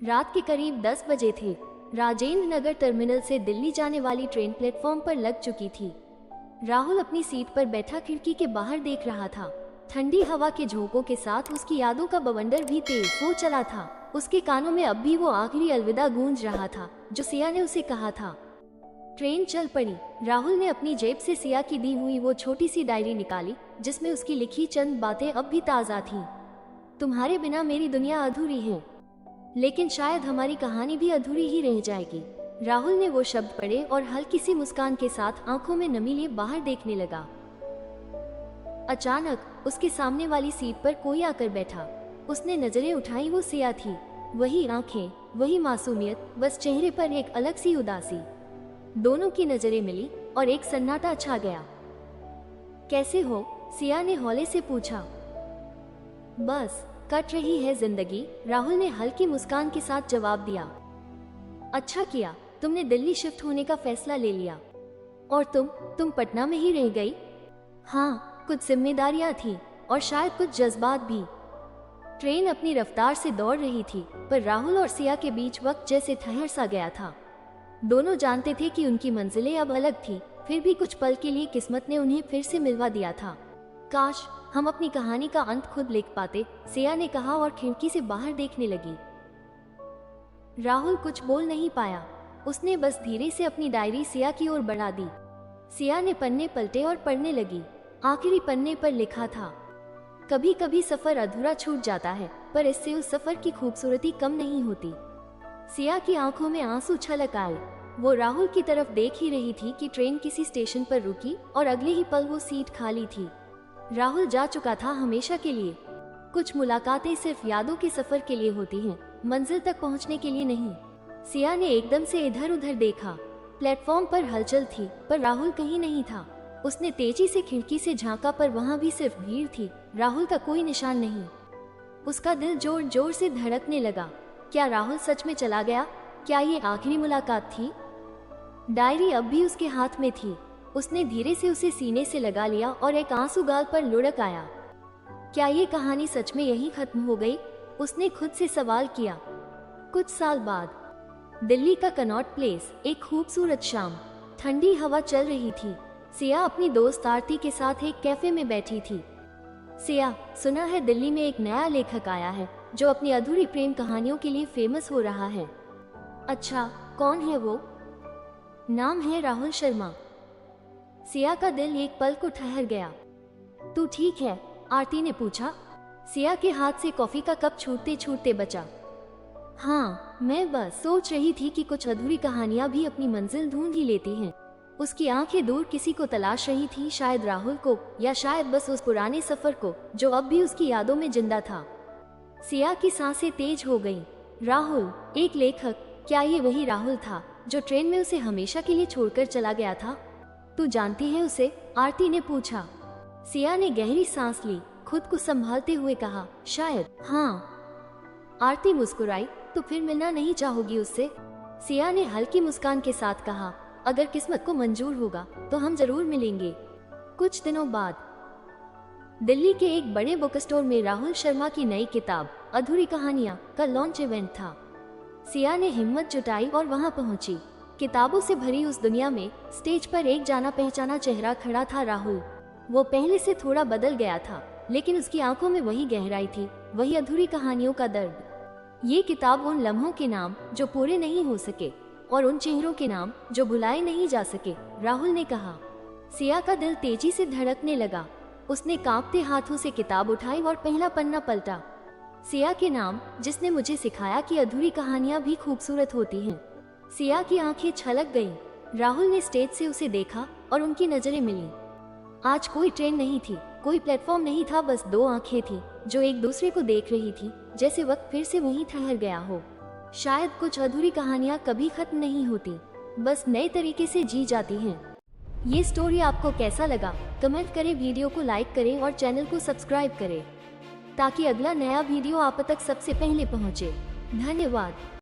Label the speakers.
Speaker 1: रात के करीब 10 बजे थे। राजेंद्र नगर टर्मिनल से दिल्ली जाने वाली ट्रेन प्लेटफॉर्म पर लग चुकी थी। राहुल अपनी सीट पर बैठा खिड़की के बाहर देख रहा था। ठंडी हवा के झोंकों के साथ उसकी यादों का बवंडर भी तेज हो चला था। उसके कानों में अब भी वो आखिरी अलविदा गूंज रहा था जो सिया ने उसे कहा था। ट्रेन चल पड़ी। राहुल ने अपनी जेब से सिया की दी हुई वो छोटी सी डायरी निकाली जिसमें उसकी लिखी चंद बातें अब भी ताज़ा थीं। तुम्हारे बिना मेरी दुनिया अधूरी है, लेकिन शायद हमारी कहानी भी अधूरी ही रह जाएगी। राहुल ने वो शब्द पढ़े और हल्की सी मुस्कान के साथ आंखों में नमी लिए बाहर देखने लगा। अचानक उसके सामने वाली सीट पर कोई आकर बैठा। उसने नजरें उठाई, वो सिया थी। वही आंखें, वही मासूमियत, बस चेहरे पर एक अलग सी उदासी। दोनों की नजरें मिली और एक सन्नाटा छा गया। कैसे हो? सिया ने हौले से पूछा। बस कट रही है जिंदगी, राहुल ने हल्की मुस्कान के साथ जवाब दिया। अच्छा किया, तुमने दिल्ली शिफ्ट होने का फैसला ले लिया। और तुम पटना में ही रह गई? हाँ, कुछ जिम्मेदारियां थी और शायद कुछ जज्बात भी। ट्रेन अपनी रफ्तार से दौड़ रही थी, पर राहुल और सिया के बीच वक्त जैसे ठहर सा गया था। दोनों जानते थे कि उनकी मंजिलें अब अलग थी, फिर भी कुछ पल के लिए किस्मत ने उन्हें फिर से मिलवा दिया था। काश हम अपनी कहानी का अंत खुद लिख पाते, सिया ने कहा और खिड़की से बाहर देखने लगी। राहुल कुछ बोल नहीं पाया। उसने बस धीरे से अपनी डायरी सिया की ओर बढ़ा दी। सिया ने पन्ने पलटे और पढ़ने लगी। आखिरी पन्ने पर लिखा था, कभी कभी सफर अधूरा छूट जाता है, पर इससे उस सफर की खूबसूरती कम नहीं होती। सिया की आंखों में आंसू छलक आए। वो राहुल की तरफ देख ही रही थी कि ट्रेन किसी स्टेशन पर रुकी और अगले ही पल वो सीट खाली थी। राहुल जा चुका था हमेशा के लिए। कुछ मुलाकातें सिर्फ यादों के सफर के लिए होती हैं, मंजिल तक पहुंचने के लिए नहीं। सिया ने एकदम से इधर उधर देखा। प्लेटफॉर्म पर हलचल थी, पर राहुल कहीं नहीं था। उसने तेजी से खिड़की से झांका, पर वहां भी सिर्फ भीड़ थी, राहुल का कोई निशान नहीं। उसका दिल जोर जोर से धड़कने लगा। क्या राहुल सच में चला गया? क्या ये आखिरी मुलाकात थी? डायरी अब भी उसके हाथ में थी। उसने धीरे से उसे सीने से लगा लिया और एक आंसू गाल पर लुढ़क आया। क्या ये कहानी सच में यहीं खत्म हो गई? उसने खुद से सवाल किया। कुछ साल बाद दिल्ली का कनॉट प्लेस, एक खूबसूरत शाम, ठंडी हवा चल रही थी। सिया अपनी दोस्त आरती के साथ एक कैफे में बैठी थी। सिया, सुना है दिल्ली में एक नया लेखक आया है जो अपनी अधूरी प्रेम कहानियों के लिए फेमस हो रहा है। अच्छा, कौन है वो? नाम है राहुल शर्मा। सिया का दिल एक पल को ठहर गया। तू ठीक है? आरती ने पूछा। सिया के हाथ से कॉफी का कप छूटते छूटते बचा। हाँ, मैं बस सोच रही थी कि कुछ अधूरी कहानियां भी अपनी मंजिल ढूंढ ही लेती हैं। उसकी आंखें दूर किसी को तलाश रही थी, शायद राहुल को, या शायद बस उस पुराने सफर को जो अब भी उसकी यादों में जिंदा था। सिया की सांसें तेज हो गईं। राहुल, एक लेखक, क्या ये वही राहुल था जो ट्रेन में उसे हमेशा के लिए छोड़कर चला गया था? तू जानती है उसे? आरती ने पूछा। सिया ने गहरी सांस ली, खुद को संभालते हुए कहा, शायद हाँ। आरती मुस्कुराई। तो फिर मिलना नहीं चाहोगी उससे? सिया ने हल्की मुस्कान के साथ कहा, अगर किस्मत को मंजूर होगा तो हम जरूर मिलेंगे। कुछ दिनों बाद दिल्ली के एक बड़े बुक स्टोर में राहुल शर्मा की नई किताब अधूरी कहानियां का लॉन्च इवेंट था। सिया ने हिम्मत जुटाई और वहां पहुंची। किताबों से भरी उस दुनिया में स्टेज पर एक जाना पहचाना चेहरा खड़ा था, राहुल। वो पहले से थोड़ा बदल गया था, लेकिन उसकी आंखों में वही गहराई थी, वही अधूरी कहानियों का दर्द। ये किताब उन लम्हों के नाम जो पूरे नहीं हो सके और उन चेहरों के नाम जो भुलाए नहीं जा सके, राहुल ने कहा। सिया का दिल तेजी से धड़कने लगा। उसने कांपते हाथों से किताब उठाई और पहला पन्ना पलटा। सिया के नाम, जिसने मुझे सिखाया कि अधूरी कहानियां भी खूबसूरत होती हैं। सिया की आंखें छलक गईं। राहुल ने स्टेज से उसे देखा और उनकी नजरें मिली। आज कोई ट्रेन नहीं थी, कोई प्लेटफॉर्म नहीं था, बस दो आंखें थी जो एक दूसरे को देख रही थी, जैसे वक्त फिर से वहीं ठहर गया हो। शायद कुछ अधूरी कहानियां कभी खत्म नहीं होती, बस नए तरीके से जी जाती हैं। ये स्टोरी आपको कैसा लगा? कमेंट करें, वीडियो को लाइक करें और चैनल को सब्सक्राइब करें ताकि अगला नया वीडियो आप तक सबसे पहले पहुंचे। धन्यवाद।